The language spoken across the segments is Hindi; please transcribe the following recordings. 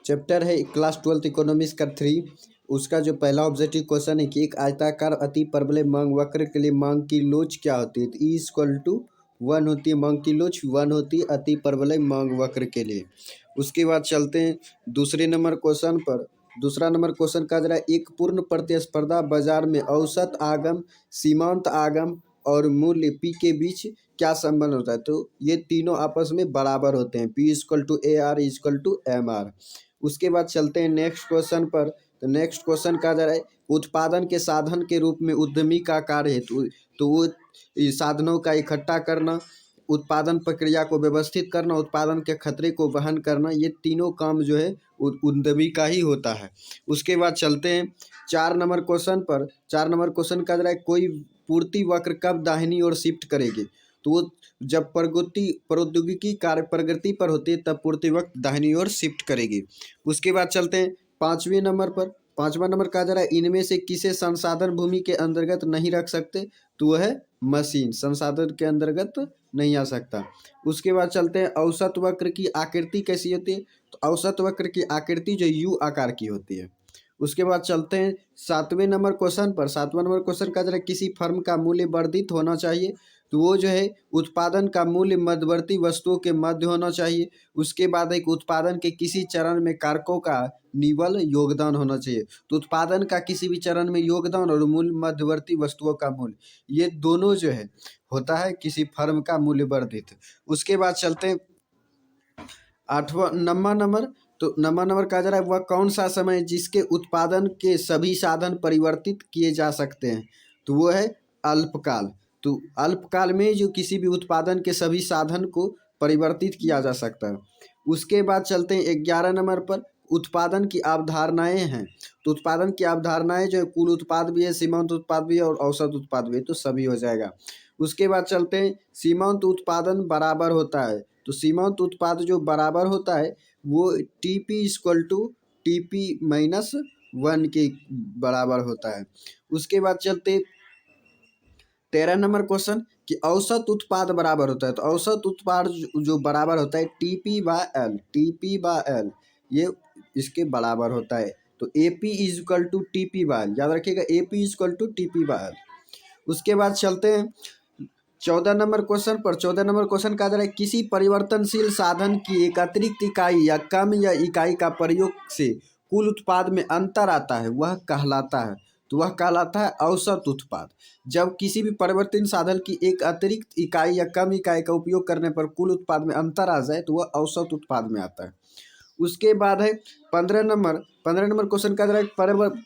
चैप्टर है क्लास 12th इकोनॉमिक्स का 3। उसका जो पहला ऑब्जेक्टिव क्वेश्चन है कि एक आयताकार अति परवलय मांग वक्र के लिए मांग की लोच क्या होती है। तो ई इक्वल टू 1 होती है मांग की लोच, 1 होती है अति परवलय मांग वक्र के लिए। उसके बाद चलते हैं दूसरे नंबर क्वेश्चन पर। दूसरा नंबर क्वेश्चन का जरा एक पूर्ण प्रतिस्पर्धा बाजार में औसत आगम, सीमांत आगम और मूल्य पी के बीच क्या संबंध होता है। तो ये तीनों आपस में बराबर होते हैं, P equal to A R equal to M R. उसके बाद चलते हैं नेक्स्ट क्वेश्चन पर। तो नेक्स्ट क्वेश्चन का जरा उत्पादन के साधन के रूप में उद्यमी का कार्य है। तो वो साधनों का इकट्ठा करना, उत्पादन प्रक्रिया को व्यवस्थित करना, उत्पादन के खतरे को वहन करना, ये तीनों काम जो है उद्यमी का ही होता है। उसके बाद चलते हैं 4 नंबर क्वेश्चन पर। 4 नंबर क्वेश्चन का जरा कोई पूर्ति वक्र कब दाहिनी ओर शिफ्ट करेगी। तो वो जब प्रौद्योगिकी कार्य प्रगति पर होती है तब पूर्ति वक्र दाहिनी ओर शिफ्ट करेगी। उसके बाद चलते हैं 5वें नंबर पर। 5वां नंबर कहा जा रहा है इनमें से किसे संसाधन भूमि के अंतर्गत नहीं रख सकते। तो वह है मशीन, संसाधन के अंतर्गत नहीं आ सकता। उसके बाद चलते हैं औसत वक्र की आकृति कैसी होती है। तो औसत वक्र की आकृति जो यू आकार की होती है। उसके बाद चलते हैं 7वें नंबर क्वेश्चन पर। 7वां नंबर क्वेश्चन का जरा किसी फर्म का मूल्य वर्धित होना चाहिए। तो वो जो है उत्पादन का मूल्य मध्यवर्ती वस्तुओं के मध्य होना चाहिए। उसके बाद एक उत्पादन के किसी चरण में कारकों का निवल योगदान होना चाहिए। तो उत्पादन का किसी भी चरण में योगदान और मूल्य मध्यवर्ती वस्तुओं का मूल्य, ये दोनों जो है होता है किसी फर्म का मूल्य वर्धित। उसके बाद चलते हैं 8वां नंबर। तो नंबर कहा जा रहा है वह कौन सा समय है जिसके उत्पादन के सभी साधन परिवर्तित किए जा सकते हैं। तो वो है अल्पकाल। तो अल्पकाल में जो किसी भी उत्पादन के सभी साधन को परिवर्तित किया जा सकता है। उसके बाद चलते हैं 11 नंबर पर। उत्पादन की अवधारणाएं हैं। तो उत्पादन की अवधारणाएं जो है कुल उत्पाद भी है, सीमांत उत्पाद भी है और औसत उत्पाद भी है, तो सभी हो जाएगा। उसके बाद चलते हैं सीमांत उत्पादन बराबर होता है। तो सीमांत उत्पाद जो बराबर होता है वो T P equal to T P minus 1 के बराबर होता है। उसके बाद चलते 13 नंबर क्वेश्चन कि औसत उत्पाद बराबर होता है। तो औसत उत्पाद जो बराबर होता है टी पी बाय एल, ये इसके बराबर होता है। तो A P is equal to T P by L, याद रखिएगा A P is equal to T P by L. उसके बाद चलते हैं 14 नंबर क्वेश्चन पर। 14 नंबर क्वेश्चन कहा जा रहा है किसी परिवर्तनशील साधन की एक अतिरिक्त इकाई या कम या इकाई का प्रयोग से कुल उत्पाद में अंतर आता है, वह कहलाता है। तो वह कहलाता है औसत उत्पाद। जब किसी भी परिवर्तन साधन की एक अतिरिक्त इकाई या कम इकाई का उपयोग करने पर कुल उत्पाद में अंतर आ जाए तो वह औसत उत्पाद में आता है। उसके बाद है 15 नंबर। 15 नंबर क्वेश्चन का जरा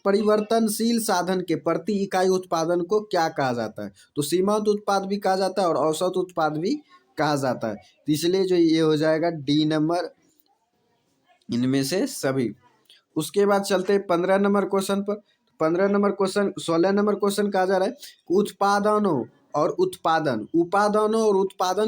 परिवर्तनशील साधन के प्रति इकाई उत्पादन को क्या कहा जाता है। तो सीमांत उत्पाद भी कहा जाता है और औसत उत्पाद भी कहा जाता है। तो इसलिए जो ये हो जाएगा डी नंबर इनमें से सभी। उसके बाद चलते हैं 15 नंबर क्वेश्चन पर। 15 नंबर क्वेश्चन 16 नंबर क्वेश्चन कहा जा रहा है उत्पादनों और उत्पादन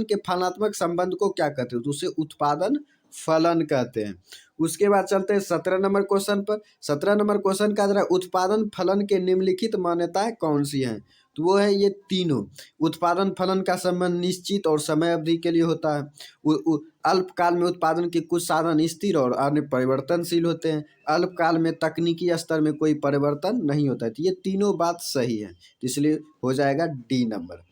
के फलनात्मक संबंध को क्या कहते हैं। तो उसे उत्पादन फलन कहते हैं। उसके बाद चलते हैं 17 नंबर क्वेश्चन पर। 17 नंबर क्वेश्चन का जरा उत्पादन फलन के निम्नलिखित मान्यताएं कौन सी हैं। तो वो है ये तीनों। उत्पादन फलन का संबंध निश्चित और समय अवधि के लिए होता है। अल्पकाल में उत्पादन के कुछ साधन स्थिर और अन्य परिवर्तनशील होते हैं। अल्पकाल में तकनीकी स्तर में कोई परिवर्तन नहीं होता है। तो ये तीनों बात सही है, तो इसलिए हो जाएगा डी नंबर।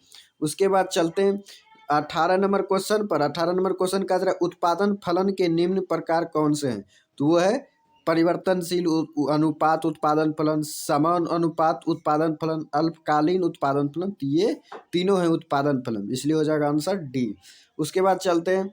उसके बाद चलते हैं 18 नंबर क्वेश्चन पर। 18 नंबर क्वेश्चन का जरा उत्पादन फलन के निम्न प्रकार कौन से हैं। तो वो है परिवर्तनशील अनुपात उत्पादन फलन, समान अनुपात उत्पादन फलन, अल्पकालीन उत्पादन फलन। तो ये तीनों हैं उत्पादन फलन, इसलिए हो जाएगा आंसर डी। उसके बाद चलते हैं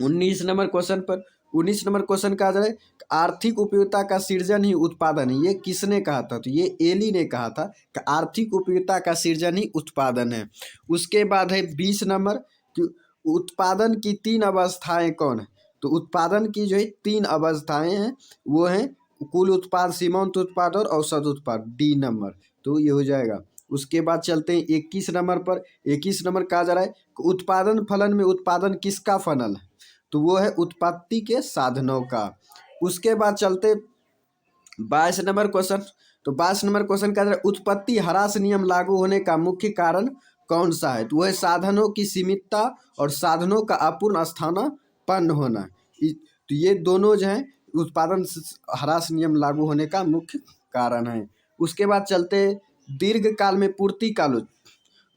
19 नंबर क्वेश्चन पर। 19 नंबर क्वेश्चन कहा जाए आर्थिक उपयोगिता का सृजन ही उत्पादन है। ये किसने कहा था। तो ये एली ने कहा था कि आर्थिक उपयोगिता का सृजन ही उत्पादन है। उसके बाद है 20 नंबर कि उत्पादन की 3 अवस्थाएं कौन है। तो उत्पादन की जो है 3 अवस्थाएं हैं, वो हैं कुल उत्पाद, सीमांत उत्पाद और औसत उत्पाद, डी नंबर। तो ये हो जाएगा। उसके बाद चलते हैं 21 नंबर पर। 21 नंबर कहा जा रहा है उत्पादन फलन में उत्पादन किसका फनल है। तो वो है उत्पत्ति के साधनों का। उसके बाद चलते 22 नंबर क्वेश्चन। तो 22 नंबर क्वेश्चन का उत्पत्ति ह्रास नियम लागू होने का मुख्य कारण कौन सा है। तो वह साधनों की सीमितता और साधनों का अपूर्ण स्थानापन्न होना। तो ये दोनों जो हैं उत्पादन ह्रास नियम लागू होने का मुख्य कारण है। उसके बाद चलते दीर्घकाल में पूर्ति का लोच,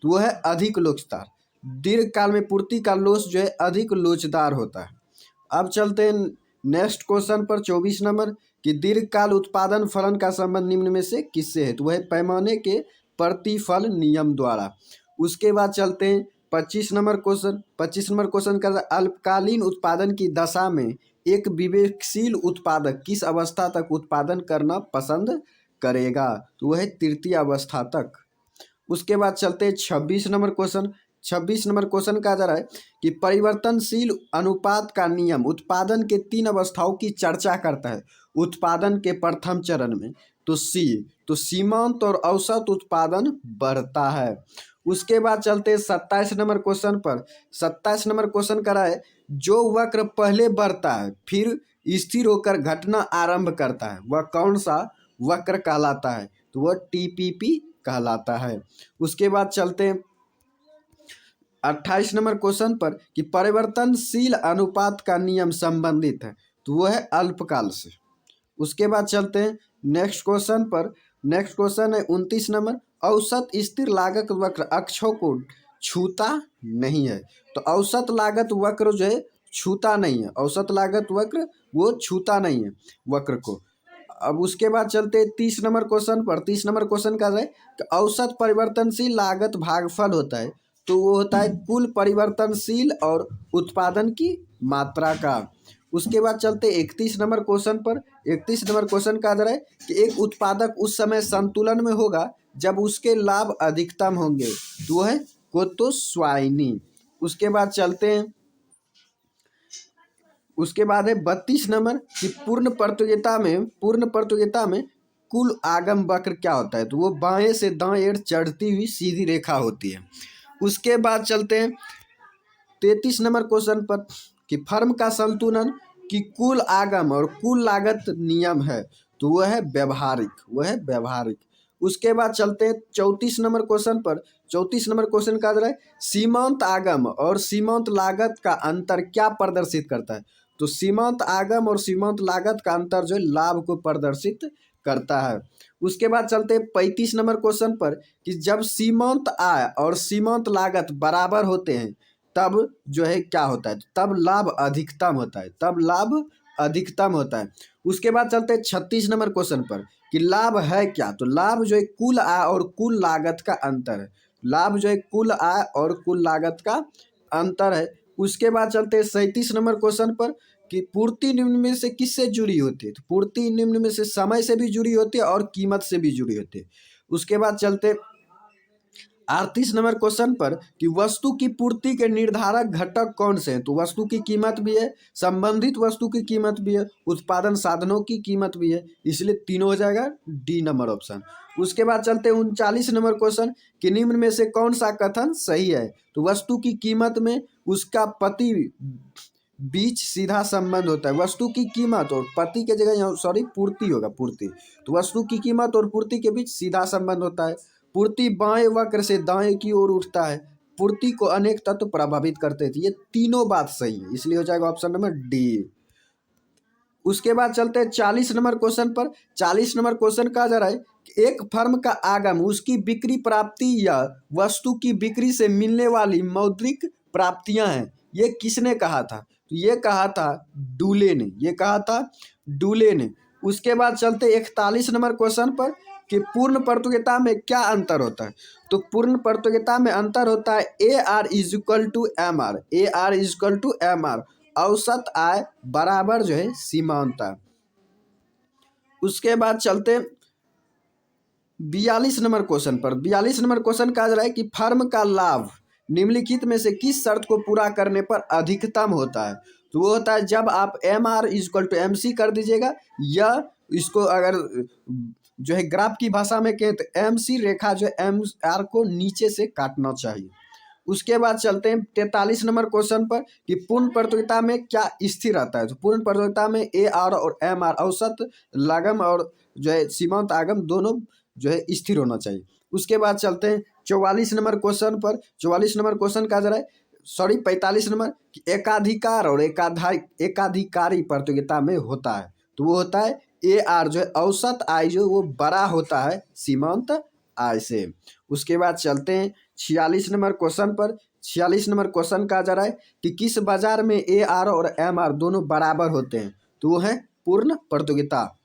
तो वो है अधिक लोचदार। दीर्घकाल में पूर्ति का लोच जो है अधिक लोचदार होता है। अब चलते हैं नेक्स्ट क्वेश्चन पर 24 नंबर कि दीर्घकाल उत्पादन फलन का संबंध निम्न में से किससे है, तो वह पैमाने के प्रतिफल नियम द्वारा। उसके बाद चलते हैं 25 नंबर क्वेश्चन। 25 नंबर क्वेश्चन का अल्पकालीन उत्पादन की दशा में एक विवेकशील उत्पादक किस अवस्था तक उत्पादन करना पसंद करेगा, तो वह तृतीय अवस्था तक। उसके बाद चलते हैं 26 नंबर क्वेश्चन। 26 नंबर क्वेश्चन कहा जा रहा है कि परिवर्तनशील अनुपात का नियम उत्पादन के 3 अवस्थाओं की चर्चा करता है। उत्पादन के प्रथम चरण में तो सीमांत और औसत उत्पादन बढ़ता है। उसके बाद चलते हैं 27 नंबर क्वेश्चन पर। 27 नंबर क्वेश्चन करा है जो वक्र पहले बढ़ता है फिर स्थिर होकर घटना आरंभ करता है वह कौन सा वक्र कहलाता है, तो वह टीपीपी कहलाता है। उसके बाद चलते हैं 28 नंबर क्वेश्चन पर कि परिवर्तनशील अनुपात का नियम संबंधित है, तो वह है अल्पकाल से। उसके बाद चलते हैं नेक्स्ट क्वेश्चन पर। नेक्स्ट क्वेश्चन है 29 नंबर, औसत स्थिर लागत वक्र अक्षों को छूता नहीं है, तो औसत लागत वक्र जो है छूता नहीं है, औसत लागत वक्र वो छूता नहीं है वक्र को। अब उसके बाद चलते 30 नंबर क्वेश्चन पर। 30 नंबर क्वेश्चन का है कि औसत परिवर्तनशील लागत भागफल होता है, तो वो होता है कुल परिवर्तनशील और उत्पादन की मात्रा का। उसके बाद चलते 31 नंबर क्वेश्चन पर। 31 नंबर क्वेश्चन का है कि एक उत्पादक उस समय संतुलन में होगा जब उसके लाभ अधिकतम होंगे, तो वो है कोतोस्वाइनी। उसके बाद चलते हैं उसके बाद है 32 नंबर कि पूर्ण प्रतियोगिता में कुल आगम वक्र क्या होता है, तो वो बाएं से दाएं ओर चढ़ती हुई सीधी रेखा होती है। उसके बाद चलते हैं 33 नंबर क्वेश्चन पर कि फर्म का संतुलन की कुल आगम और कुल लागत नियम है, तो वह है व्यवहारिक। उसके बाद चलते हैं 34 नंबर क्वेश्चन पर। 34 नंबर क्वेश्चन का है सीमांत आगम और सीमांत लागत का अंतर क्या प्रदर्शित करता है, तो सीमांत आगम और सीमांत लागत का अंतर जो है लाभ को प्रदर्शित करता है। उसके बाद चलते हैं 35 नंबर क्वेश्चन पर कि जब सीमांत आय और सीमांत लागत बराबर होते हैं तब जो है क्या होता है, तब लाभ अधिकतम होता है। उसके बाद चलते हैं 36 नंबर क्वेश्चन पर कि लाभ है क्या, तो लाभ जो है कुल आय और कुल लागत का अंतर है। लाभ जो है कुल आय और कुल लागत का अंतर है। उसके बाद चलते हैं 37 नंबर क्वेश्चन पर कि पूर्ति निम्न में से किससे जुड़ी होती है, तो पूर्ति निम्न में से समय से भी जुड़ी होती है और कीमत से भी जुड़ी होती है। उसके बाद चलते 38 नंबर क्वेश्चन पर कि वस्तु की पूर्ति के निर्धारक घटक कौन से हैं, तो वस्तु की कीमत भी है, संबंधित वस्तु की कीमत भी है, उत्पादन साधनों की कीमत भी है, इसलिए तीनों हो जाएगा डी नंबर ऑप्शन। उसके बाद चलते 39 नंबर क्वेश्चन कि निम्न में से कौन सा कथन सही है, तो वस्तु की कीमत में उसका पति बीच सीधा संबंध होता है। वस्तु की कीमत और पति के जगह यहाँ पूर्ति होगा, पूर्ति, तो वस्तु की कीमत और पूर्ति के बीच सीधा संबंध होता है। पूर्ति बाएं वक्र से दाएं की ओर उठता है, पूर्ति को अनेक तत्व प्रभावित करते थे, ये तीनों बात सही है, इसलिए हो जाएगा ऑप्शन नंबर डी। उसके बाद चलते हैं 40 नंबर क्वेश्चन पर। 40 नंबर क्वेश्चन कहा जा रहा है कि एक फर्म का आगम उसकी बिक्री प्राप्ति या वस्तु की बिक्री से मिलने वाली मौद्रिक प्राप्तियां हैं, ये किसने कहा था, तो ये कहा था डूले ने। उसके बाद चलते 41 नंबर क्वेश्चन पर कि पूर्ण प्रतियोगिता में क्या अंतर होता है, तो पूर्ण प्रतियोगिता में अंतर होता है AR=MR, औसत आय बराबर जो है सीमांत आय। उसके बाद चलते 42 नंबर क्वेश्चन पर। 42 नंबर क्वेश्चन कहा जा रहा है कि फर्म का लाभ निम्नलिखित में से किस शर्त को पूरा करने पर अधिकतम होता है, तो वो होता है जब आप MR=MC कर दीजिएगा, या इसको अगर जो है ग्राफ की भाषा में कहें तो MC रेखा जो MR को नीचे से काटना चाहिए। उसके बाद चलते हैं 43 नंबर क्वेश्चन पर कि पूर्ण प्रतियोगिता में क्या स्थिर रहता है, तो पूर्ण प्रतियोगिता में AR और MR औसत लागम और जो है सीमांत आगम दोनों जो है स्थिर होना चाहिए। उसके बाद चलते हैं 44 नंबर क्वेश्चन पर। 44 नंबर क्वेश्चन कहा जा रहा है 45 नंबर कि एकाधिकार और एकाधिकारी प्रतियोगिता में होता है, तो वो होता है ए आर जो है औसत आय जो वो बड़ा होता है सीमांत आय से। उसके बाद चलते हैं 46 नंबर क्वेश्चन पर। 46 नंबर क्वेश्चन कहा जा रहा है कि किस बाजार में ए आर और एम आर दोनों बराबर होते हैं, तो वो है पूर्ण प्रतियोगिता।